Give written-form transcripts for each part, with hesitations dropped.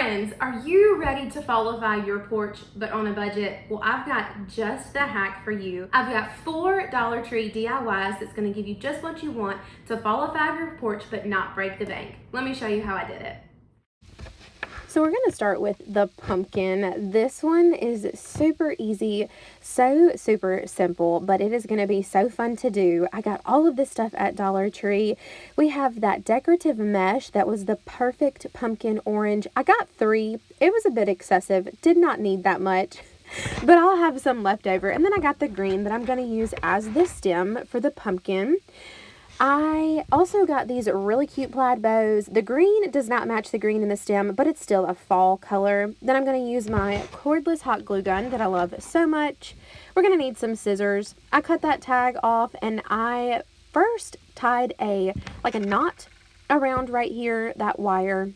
Friends, are you ready to fallify your porch but on a budget? Well, I've got just the hack for you. I've got 4 Dollar Tree DIYs that's going to give you just what you want to fallify your porch but not break the bank. Let me show you how I did it. So we're going to start with the pumpkin. This one is super easy, so super simple, but it is going to be so fun to do. I got all of this stuff at Dollar Tree. We have that decorative mesh that was the perfect pumpkin orange. I got 3. It was a bit excessive, did not need that much, but I'll have some left over. And then I got the green that I'm going to use as the stem for the pumpkin. I also got these really cute plaid bows. The green does not match the green in the stem, but it's still a fall color. Then I'm going to use my cordless hot glue gun that I love so much. We're going to need some scissors. I cut that tag off and I first tied a knot around right here, that wire,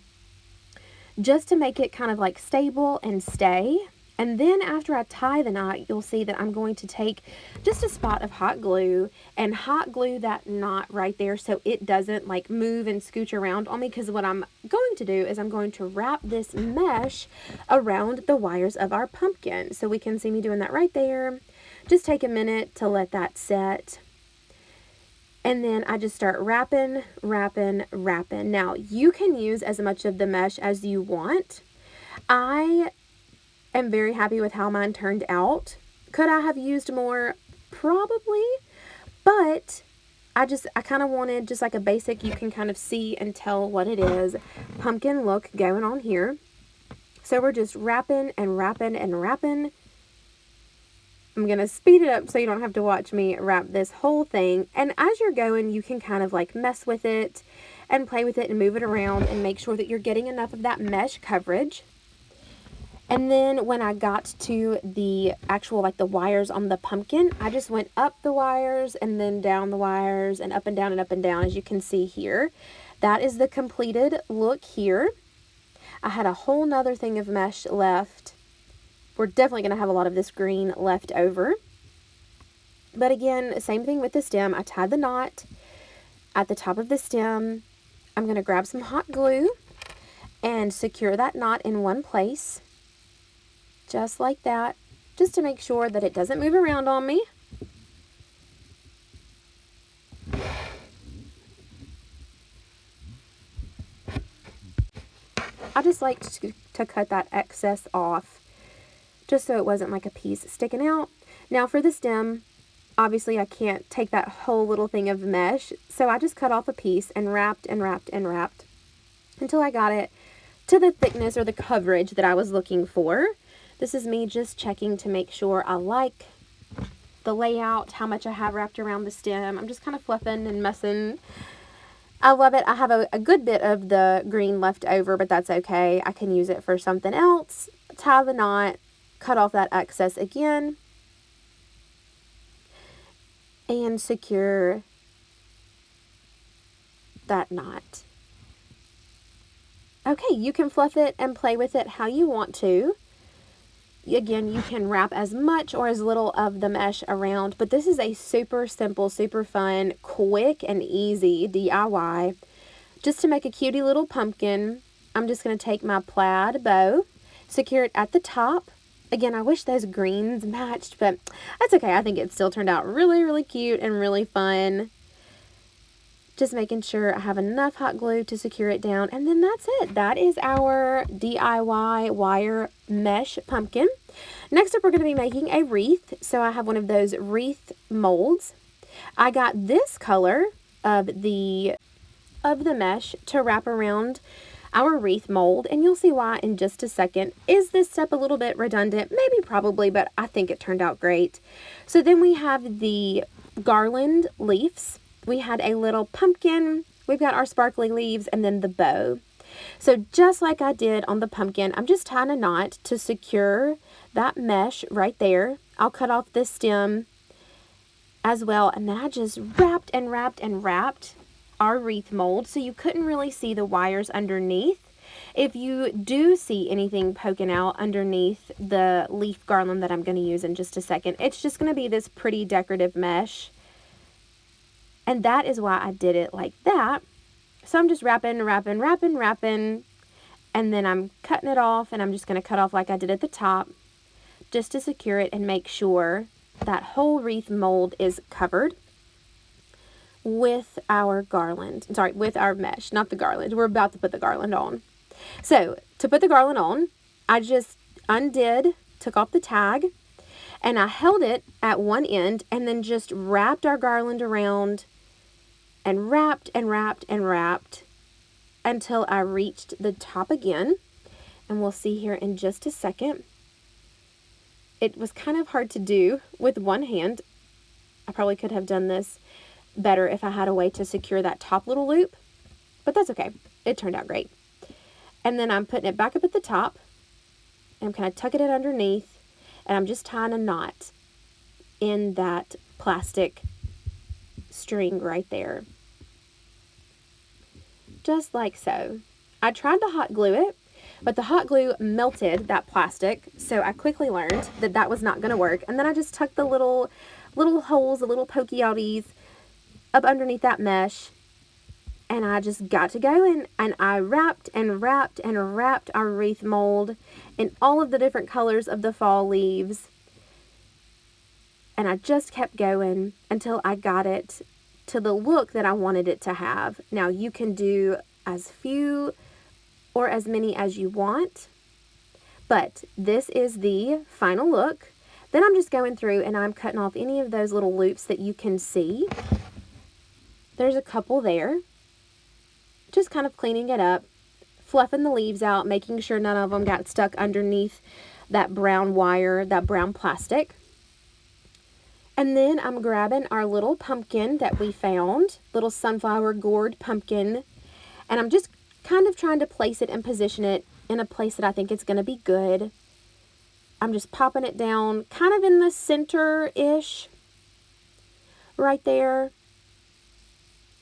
just to make it kind of like stable and stay. And then after I tie the knot, you'll see that I'm going to take just a spot of hot glue and hot glue that knot right there so it doesn't like move and scooch around on me, because what I'm going to do is I'm going to wrap this mesh around the wires of our pumpkin. So we can see me doing that right there. Just take a minute to let that set. And then I just start wrapping. Now, you can use as much of the mesh as you want. I am very happy with how mine turned out. Could I have used more? Probably, but I kind of wanted just like a basic, you can kind of see and tell what it is, pumpkin look going on here. So we're just wrapping and wrapping and wrapping. I'm going to speed it up so you don't have to watch me wrap this whole thing. And as you're going, you can kind of like mess with it and play with it and move it around and make sure that you're getting enough of that mesh coverage. And then when I got to the actual, like the wires on the pumpkin, I just went up the wires and then down the wires and up and down, as you can see here. That is the completed look here. I had a whole nother thing of mesh left. We're definitely going to have a lot of this green left over. But again, same thing with the stem. I tied the knot at the top of the stem. I'm going to grab some hot glue and secure that knot in one place. Just like that, just to make sure that it doesn't move around on me. I just like to cut that excess off, just so it wasn't like a piece sticking out. Now for the stem, obviously I can't take that whole little thing of mesh, so I just cut off a piece and wrapped and wrapped and wrapped until I got it to the thickness or the coverage that I was looking for. This is me just checking to make sure I like the layout, how much I have wrapped around the stem. I'm just kind of fluffing and messing. I love it. I have a good bit of the green left over, but that's okay. I can use it for something else. Tie the knot, cut off that excess again, and secure that knot. Okay, you can fluff it and play with it how you want to. Again, you can wrap as much or as little of the mesh around, but this is a super simple, super fun, quick and easy DIY. Just to make a cutie little pumpkin, I'm just going to take my plaid bow, secure it at the top. Again, I wish those greens matched, but that's okay. I think it still turned out really, really cute and really fun. Just making sure I have enough hot glue to secure it down. And then that's it. That is our DIY wire mesh pumpkin. Next up, we're going to be making a wreath. So I have one of those wreath molds. I got this color of the mesh to wrap around our wreath mold. And you'll see why in just a second. Is this step a little bit redundant? Maybe, probably, but I think it turned out great. So then we have the garland leaves. We had a little pumpkin, we've got our sparkly leaves, and then the bow. So just like I did on the pumpkin, I'm just tying a knot to secure that mesh right there. I'll cut off this stem as well, and then I just wrapped and wrapped and wrapped our wreath mold so you couldn't really see the wires underneath. If you do see anything poking out underneath the leaf garland that I'm going to use in just a second, it's just going to be this pretty decorative mesh. And that is why I did it like that. So I'm just wrapping, And then I'm cutting it off, and I'm just going to cut off like I did at the top, just to secure it and make sure that whole wreath mold is covered with our garland. Sorry, with our mesh, not the garland. We're about to put the garland on. So to put the garland on, I just undid, took off the tag, and I held it at one end and then just wrapped our garland around and wrapped and wrapped and wrapped until I reached the top again. And we'll see here in just a second. It was kind of hard to do with one hand. I probably could have done this better if I had a way to secure that top little loop, but that's okay. It turned out great. And then I'm putting it back up at the top, and I'm kind of tucking it underneath, and I'm just tying a knot in that plastic string right there. Just like so. I tried to hot glue it, but the hot glue melted that plastic, so I quickly learned that that was not going to work. And then I just tucked the little holes, the little pokey outies up underneath that mesh, and I just got to going, and I wrapped and wrapped and wrapped our wreath mold in all of the different colors of the fall leaves. And I just kept going until I got it to the look that I wanted it to have. Now you can do as few or as many as you want, but this is the final look. Then I'm just going through and I'm cutting off any of those little loops that you can see. There's a couple there. Just kind of cleaning it up, fluffing the leaves out, making sure none of them got stuck underneath that brown wire, that brown plastic. And then I'm grabbing our little pumpkin that we found, little sunflower gourd pumpkin, and I'm just kind of trying to place it and position it in a place that I think it's going to be good. I'm just popping it down kind of in the center-ish right there.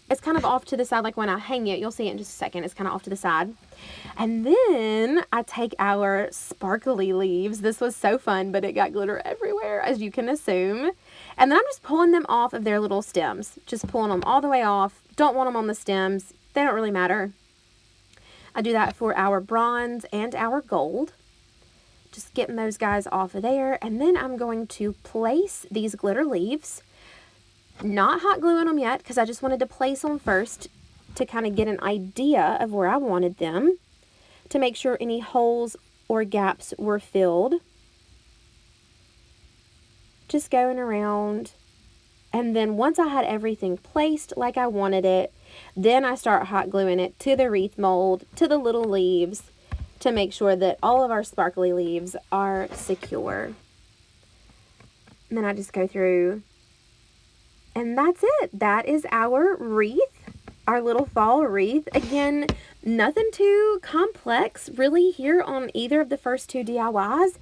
It's kind of off to the side, like when I hang it, you'll see it in just a second, it's kind of off to the side. And then I take our sparkly leaves. This was so fun, but it got glitter everywhere, as you can assume. And then I'm just pulling them off of their little stems, just pulling them all the way off. Don't want them on the stems. They don't really matter. I do that for our bronze and our gold. Just getting those guys off of there. And then I'm going to place these glitter leaves. Not hot gluing them yet, because I just wanted to place them first to kind of get an idea of where I wanted them, to make sure any holes or gaps were filled. Just going around, and then once I had everything placed like I wanted it, then I start hot gluing it to the wreath mold, to the little leaves, to make sure that all of our sparkly leaves are secure. And then I just go through, and that's it. That is our wreath, our little fall wreath. Again, nothing too complex really here on either of the first two DIYs,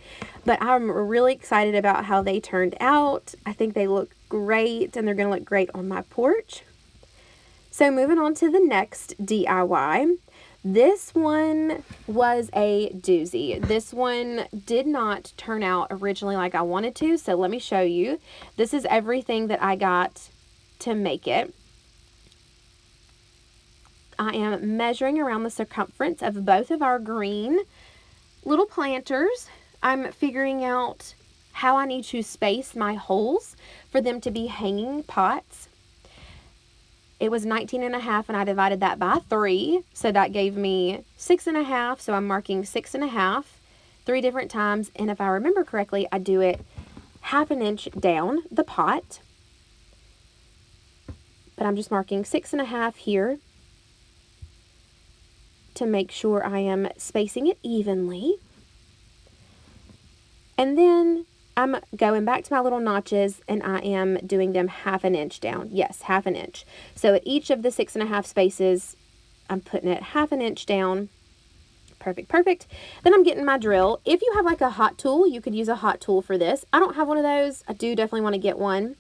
but I'm really excited about how they turned out. I think they look great, and they're going to look great on my porch. So moving on to the next DIY. This one was a doozy. This one did not turn out originally like I wanted to, so let me show you. This is everything that I got to make it. I am measuring around the circumference of both of our green little planters. I'm figuring out how I need to space my holes for them to be hanging pots. It was 19.5, and I divided that by 3, so that gave me 6.5, so I'm marking 6.5 3 different times, and if I remember correctly, I do it 1/2 inch down the pot, but I'm just marking 6.5 here to make sure I am spacing it evenly. And then I'm going back to my little notches, and I am doing them 1/2 inch down. Yes, 1/2 inch. So at each of the 6.5 spaces, I'm putting it 1/2 inch down. Perfect, perfect. Then I'm getting my drill. If you have like a hot tool, you could use a hot tool for this. I don't have one of those. I do definitely want to get one.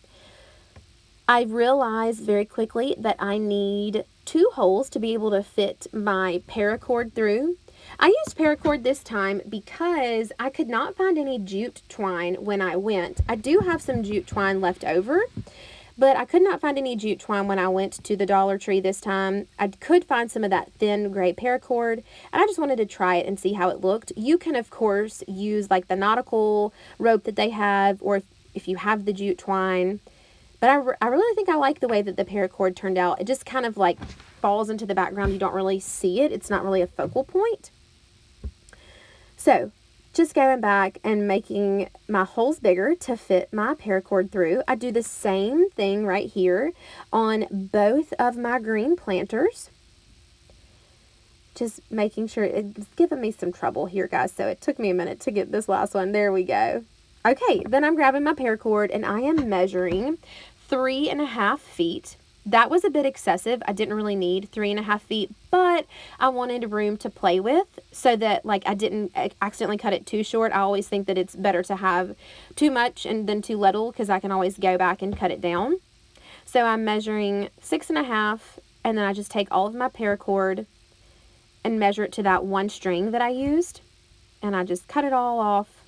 I realized very quickly that I need 2 holes to be able to fit my paracord through. I used paracord this time because I could not find any jute twine when I went. I do have some jute twine left over, But I could not find any jute twine when I went to the Dollar Tree this time. I could find some of that thin gray paracord, and I just wanted to try it and see how it looked. You can, of course, use like the nautical rope that they have, or if you have the jute twine. But I really think I like the way that the paracord turned out. It just kind of like falls into the background. You don't really see it. It's not really a focal point. So just going back and making my holes bigger to fit my paracord through. I do the same thing right here on both of my green planters. Just making sure, it's giving me some trouble here, guys, so it took me a minute to get this last one. There we go. Okay, then I'm grabbing my paracord and I am measuring 3.5 feet. That was a bit excessive. I didn't really need 3.5 feet, but I wanted room to play with so that like I didn't accidentally cut it too short. I always think that it's better to have too much and then too little because I can always go back and cut it down. So I'm measuring 6.5, and then I just take all of my paracord and measure it to that one string that I used, and I just cut it all off,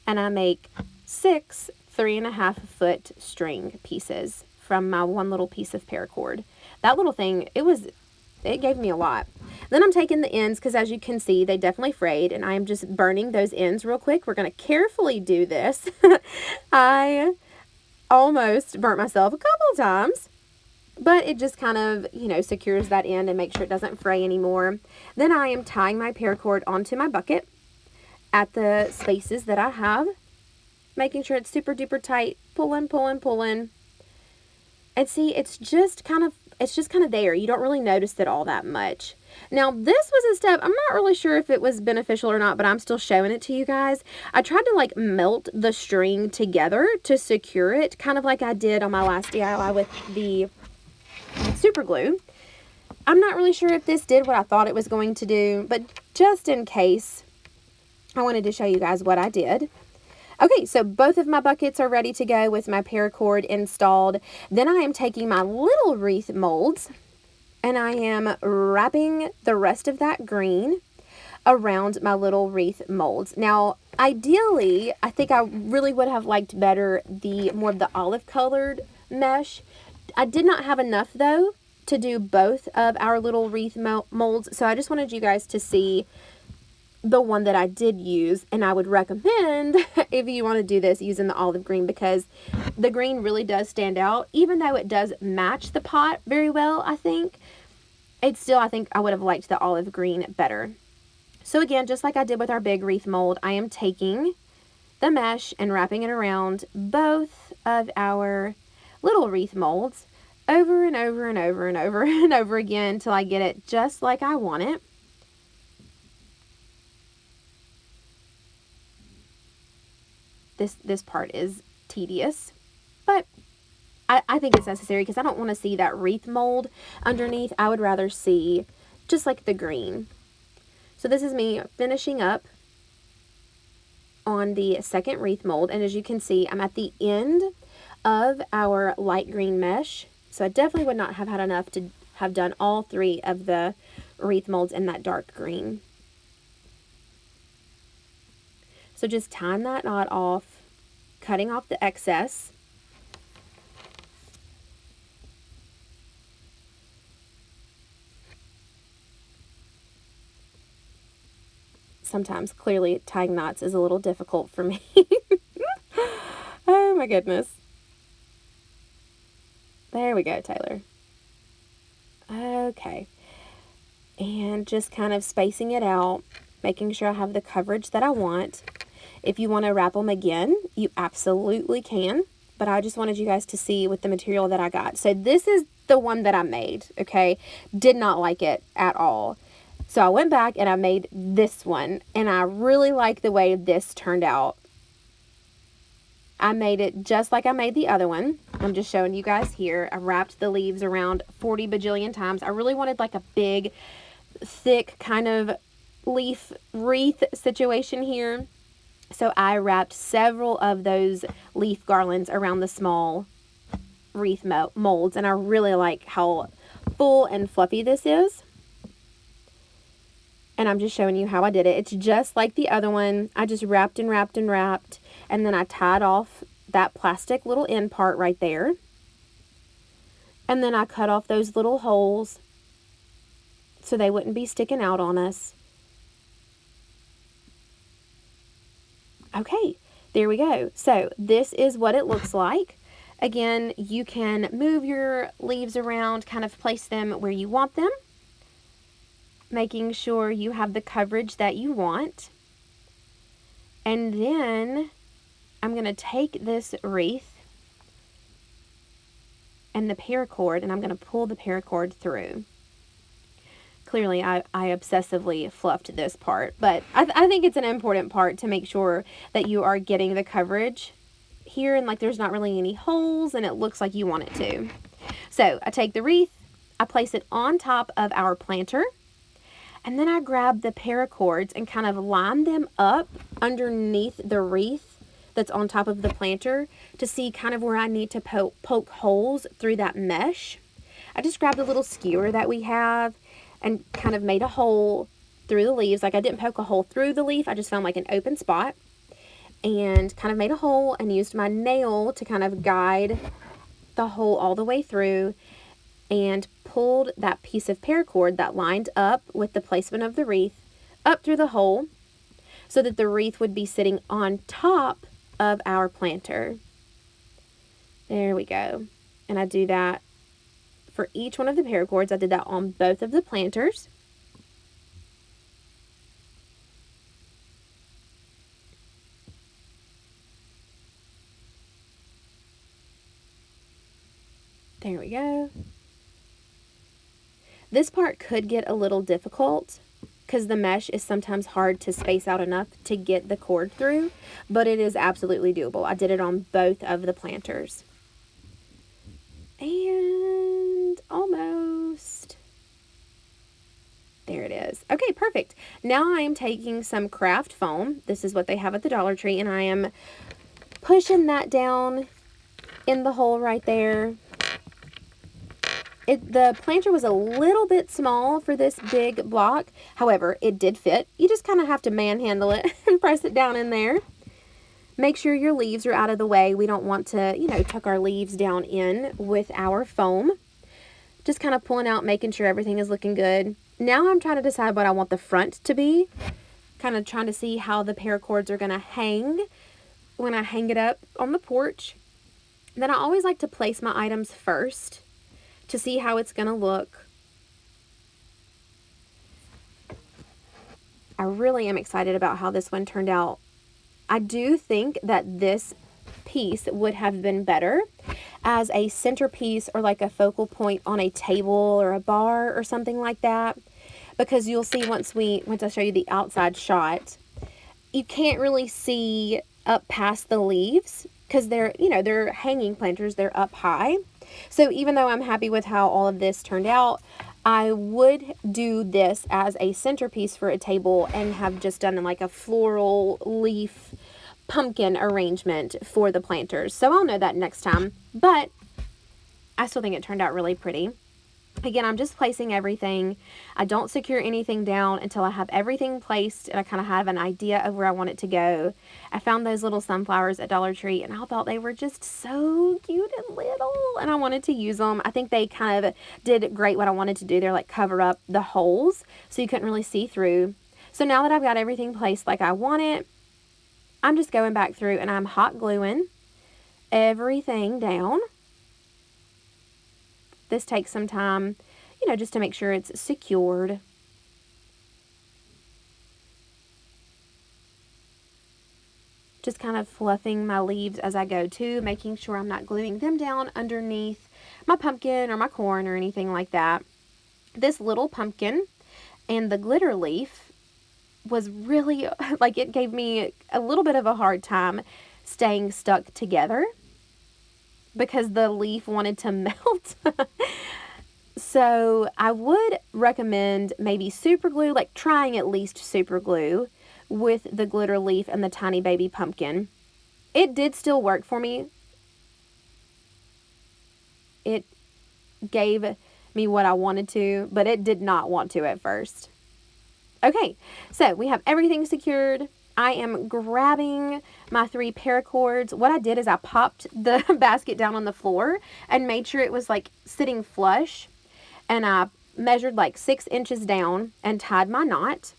and I make 6 3.5 foot string pieces from my one little piece of paracord. That little thing, it gave me a lot. Then I'm taking the ends because as you can see, they definitely frayed, and I am just burning those ends real quick. We're going to carefully do this. I almost burnt myself a couple of times, but it just kind of, secures that end and makes sure it doesn't fray anymore. Then I am tying my paracord onto my bucket at the spaces that I have, making sure it's super duper tight, pulling, pulling, pulling. And see, it's just kind of there. You don't really notice it all that much. Now, this was a step, I'm not really sure if it was beneficial or not, but I'm still showing it to you guys. I tried to like melt the string together to secure it, kind of like I did on my last DIY with the super glue. I'm not really sure if this did what I thought it was going to do, but just in case, I wanted to show you guys what I did. Okay, so both of my buckets are ready to go with my paracord installed. Then I am taking my little wreath molds and I am wrapping the rest of that green around my little wreath molds. Now, ideally, I think I really would have liked better more of the olive colored mesh. I did not have enough though to do both of our little wreath molds, so I just wanted you guys to see the one that I did use, and I would recommend if you want to do this using the olive green because the green really does stand out. Even though it does match the pot very well, I think I would have liked the olive green better. So again, just like I did with our big wreath mold, I am taking the mesh and wrapping it around both of our little wreath molds over and over and over and over and over again until I get it just like I want it. This part is tedious, but I think it's necessary because I don't want to see that wreath mold underneath. I would rather see just like the green. So this is me finishing up on the second wreath mold, and as you can see, I'm at the end of our light green mesh, so I definitely would not have had enough to have done all 3 of the wreath molds in that dark green. So just tying that knot off, cutting off the excess. Sometimes, clearly, tying knots is a little difficult for me. Oh my goodness. There we go, Taylor. Okay. And just kind of spacing it out, making sure I have the coverage that I want. If you want to wrap them again, you absolutely can, but I just wanted you guys to see with the material that I got. So this is the one that I made, okay? Did not like it at all. So I went back and I made this one, and I really like the way this turned out. I made it just like I made the other one. I'm just showing you guys here. I wrapped the leaves around 40 bajillion times. I really wanted like a big, thick kind of leaf wreath situation here. So I wrapped several of those leaf garlands around the small wreath molds, and I really like how full and fluffy this is. And I'm just showing you how I did it. It's just like the other one. I just wrapped and wrapped and wrapped, and then I tied off that plastic little end part right there. And then I cut off those little holes so they wouldn't be sticking out on us. Okay, there we go. So this is what it looks like. Again, you can move your leaves around, kind of place them where you want them, making sure you have the coverage that you want. And then I'm going to take this wreath and the paracord, and I'm going to pull the paracord through. Clearly, I obsessively fluffed this part, but I think it's an important part to make sure that you are getting the coverage here, and like there's not really any holes, and it looks like you want it to. So I take the wreath, I place it on top of our planter, and then I grab the paracords and kind of line them up underneath the wreath that's on top of the planter to see kind of where I need to poke holes through that mesh. I just grabbed a little skewer that we have and kind of made a hole through the leaves. Like I didn't poke a hole through the leaf, I just found like an open spot and kind of made a hole and used my nail to kind of guide the hole all the way through and pulled that piece of paracord that lined up with the placement of the wreath up through the hole so that the wreath would be sitting on top of our planter. There we go. And I do that for each one of the paracords. I did that on both of the planters. There we go. This part could get a little difficult because the mesh is sometimes hard to space out enough to get the cord through, but it is absolutely doable. I did it on both of the planters. And almost. There it is. Okay, perfect. Now I am taking some craft foam. This is what they have at the Dollar Tree, and I am pushing that down in the hole right there. The planter was a little bit small for this big block. However, it did fit. You just kind of have to manhandle it and press it down in there. Make sure your leaves are out of the way. We don't want to, tuck our leaves down in with our foam. Just kind of pulling out, making sure everything is looking good. Now I'm trying to decide what I want the front to be. Kind of trying to see how the paracords are going to hang when I hang it up on the porch. Then I always like to place my items first to see how it's going to look. I really am excited about how this one turned out. I do think that this piece would have been better as a centerpiece or like a focal point on a table or a bar or something like that, because you'll see once I show you the outside shot, you can't really see up past the leaves because they're hanging planters, they're up high. So even though I'm happy with how all of this turned out, I would do this as a centerpiece for a table and have just done like a floral leaf pumpkin arrangement for the planters. So I'll know that next time, but I still think it turned out really pretty. Again, I'm just placing everything. I don't secure anything down until I have everything placed and I kind of have an idea of where I want it to go. I found those little sunflowers at Dollar Tree and I thought they were just so cute and little and I wanted to use them. I think they kind of did great what I wanted to do. They're like cover up the holes so you couldn't really see through. So now that I've got everything placed like I want it, I'm just going back through and I'm hot gluing everything down. This takes some time, just to make sure it's secured. Just kind of fluffing my leaves as I go too, making sure I'm not gluing them down underneath my pumpkin or my corn or anything like that. This little pumpkin and the glitter leaf was really, it gave me a little bit of a hard time staying stuck together because the leaf wanted to melt. So I would recommend maybe super glue, trying at least super glue with the glitter leaf and the tiny baby pumpkin. It did still work for me. It gave me what I wanted to, but it did not want to at first. Okay, so we have everything secured. I am grabbing my 3 paracords. What I did is I popped the basket down on the floor and made sure it was like sitting flush. And I measured like 6 inches down and tied my knot.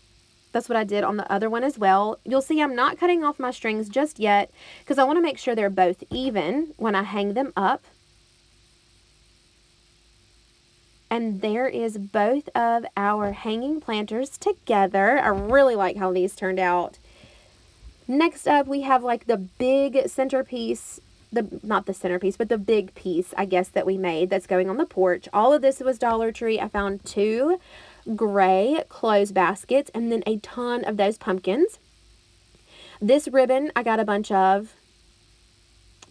That's what I did on the other one as well. You'll see I'm not cutting off my strings just yet because I want to make sure they're both even when I hang them up. And there is both of our hanging planters together. I really like how these turned out. Next up, we have like the big centerpiece, not the centerpiece, but the big piece, I guess, that we made that's going on the porch. All of this was Dollar Tree. I found 2 gray clothes baskets and then a ton of those pumpkins. This ribbon I got a bunch of.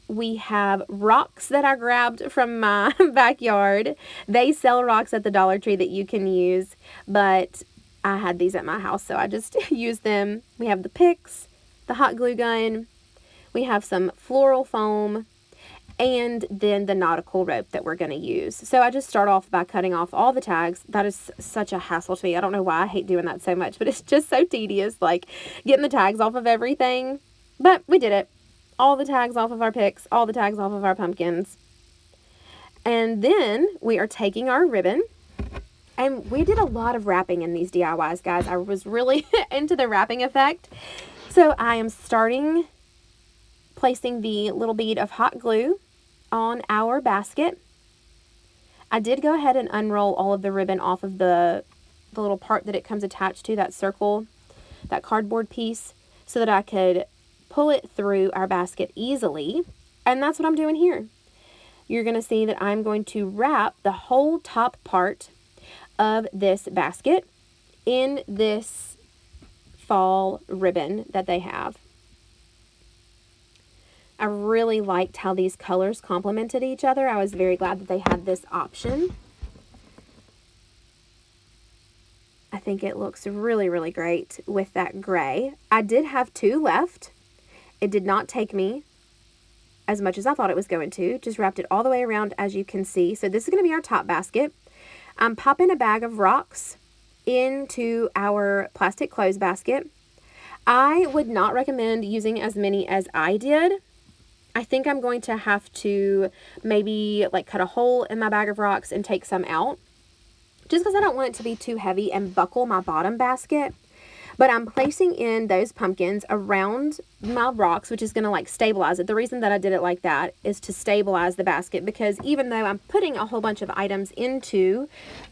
We have rocks that I grabbed from my backyard. They sell rocks at the Dollar Tree that you can use, but I had these at my house, so I just used them. We have the picks, the hot glue gun. We have some floral foam, and then the nautical rope that we're going to use. So I just start off by cutting off all the tags. That is such a hassle to me. I don't know why I hate doing that so much, but it's just so tedious, like getting the tags off of everything. But we did it. All the tags off of our picks, all the tags off of our pumpkins. And then we are taking our ribbon. And we did a lot of wrapping in these DIYs, guys. I was really into the wrapping effect. So I am placing the little bead of hot glue on our basket. I did go ahead and unroll all of the ribbon off of the little part that it comes attached to, that circle, that cardboard piece, so that I could pull it through our basket easily. And that's what I'm doing here. You're going to see that I'm going to wrap the whole top part of this basket in this fall ribbon that they have. I really liked how these colors complemented each other. I was very glad that they had this option. I think it looks really, really great with that gray. I did have 2 left. It did not take me as much as I thought it was going to. Just wrapped it all the way around, as you can see. So this is going to be our top basket. I'm popping a bag of rocks into our plastic clothes basket. I would not recommend using as many as I did. I think I'm going to have to maybe like cut a hole in my bag of rocks and take some out, just because I don't want it to be too heavy and buckle my bottom basket. But I'm placing in those pumpkins around my rocks, which is going to like stabilize it. The reason that I did it like that is to stabilize the basket, because even though I'm putting a whole bunch of items into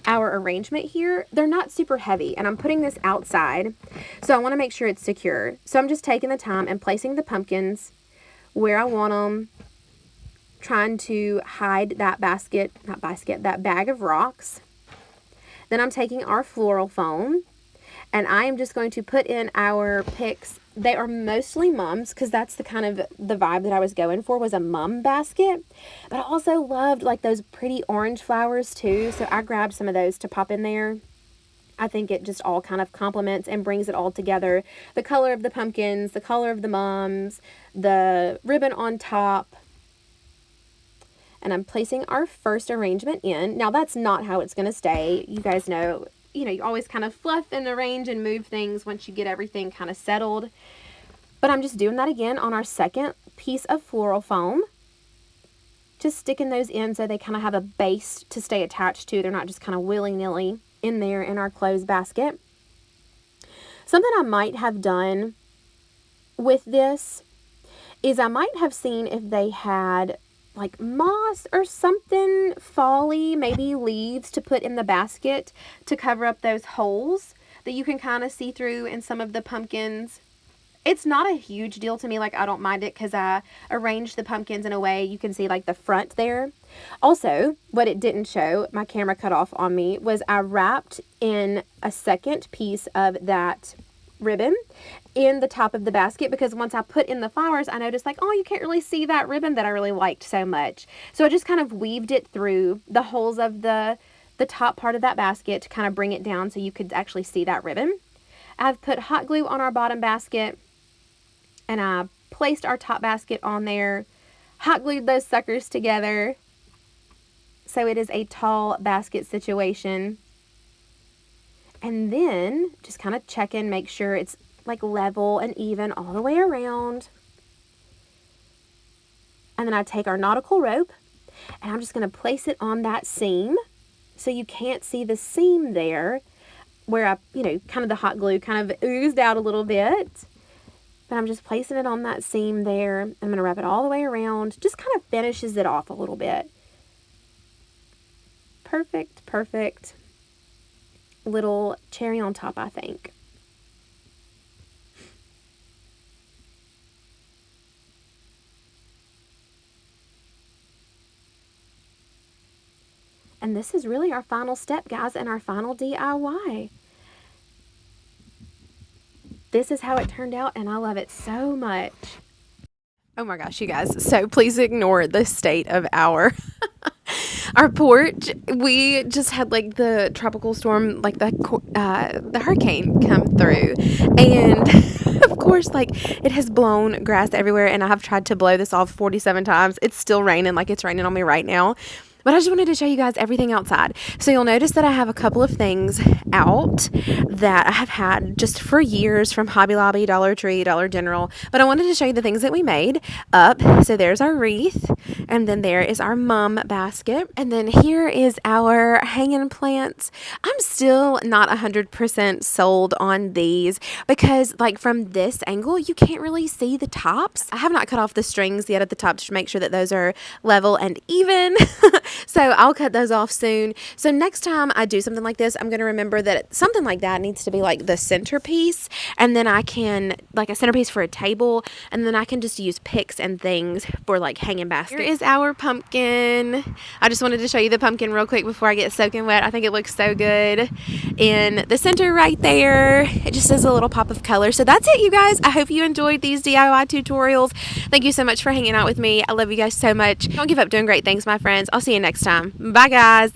our arrangement here, they're not super heavy, and I'm putting this outside, so I want to make sure it's secure. So I'm just taking the time and placing the pumpkins where I want them, trying to hide that that bag of rocks. Then I'm taking our floral foam, and I am just going to put in our picks. They are mostly mums, because that's the kind of the vibe that I was going for, was a mum basket. But I also loved like those pretty orange flowers too, so I grabbed some of those to pop in there. I think it just all kind of complements and brings it all together. The color of the pumpkins, the color of the mums, the ribbon on top. And I'm placing our first arrangement in. Now that's not how it's going to stay. You guys know, you always kind of fluff and arrange and move things once you get everything kind of settled. But I'm just doing that again on our second piece of floral foam. Just sticking those in so they kind of have a base to stay attached to. They're not just kind of willy-nilly in there in our clothes basket. Something I might have done with this is I might have seen if they had like moss or something fall-y, maybe leaves to put in the basket to cover up those holes that you can kind of see through in some of the pumpkins. It's not a huge deal to me. Like, I don't mind it because I arranged the pumpkins in a way you can see like the front there. Also, what it didn't show, my camera cut off on me, was I wrapped in a second piece of that ribbon in the top of the basket, because once I put in the flowers, I noticed like, oh, you can't really see that ribbon that I really liked so much. So I just kind of weaved it through the holes of the top part of that basket to kind of bring it down so you could actually see that ribbon. I've put hot glue on our bottom basket, and I placed our top basket on there, hot glued those suckers together, so it is a tall basket situation. And then just kind of check in, make sure it's like level and even all the way around. And then I take our nautical rope and I'm just going to place it on that seam so you can't see the seam there where I, kind of the hot glue kind of oozed out a little bit. But I'm just placing it on that seam there. I'm going to wrap it all the way around. Just kind of finishes it off a little bit. Perfect, perfect little cherry on top, I think. And this is really our final step, guys, and our final DIY. This is how it turned out, and I love it so much. Oh my gosh, you guys. So please ignore the state of our porch. We just had like the tropical storm, like the hurricane come through. And of course, like it has blown grass everywhere, and I have tried to blow this off 47 times. It's still raining, like it's raining on me right now. But I just wanted to show you guys everything outside. So you'll notice that I have a couple of things out that I have had just for years from Hobby Lobby, Dollar Tree, Dollar General. But I wanted to show you the things that we made up. So there's our wreath, and then there is our mum basket. And then here is our hanging plants. I'm still not 100% sold on these because like from this angle, you can't really see the tops. I have not cut off the strings yet at the top to make sure that those are level and even. So I'll cut those off soon. So next time I do something like this, I'm going to remember that something like that needs to be like the centerpiece. And then I can, like a centerpiece for a table. And then I can just use picks and things for like hanging baskets. Here is our pumpkin. I just wanted to show you the pumpkin real quick before I get soaking wet. I think it looks so good in the center right there. It just has a little pop of color. So that's it, you guys. I hope you enjoyed these DIY tutorials. Thank you so much for hanging out with me. I love you guys so much. Don't give up doing great things, my friends. I'll see you next time. Bye, guys.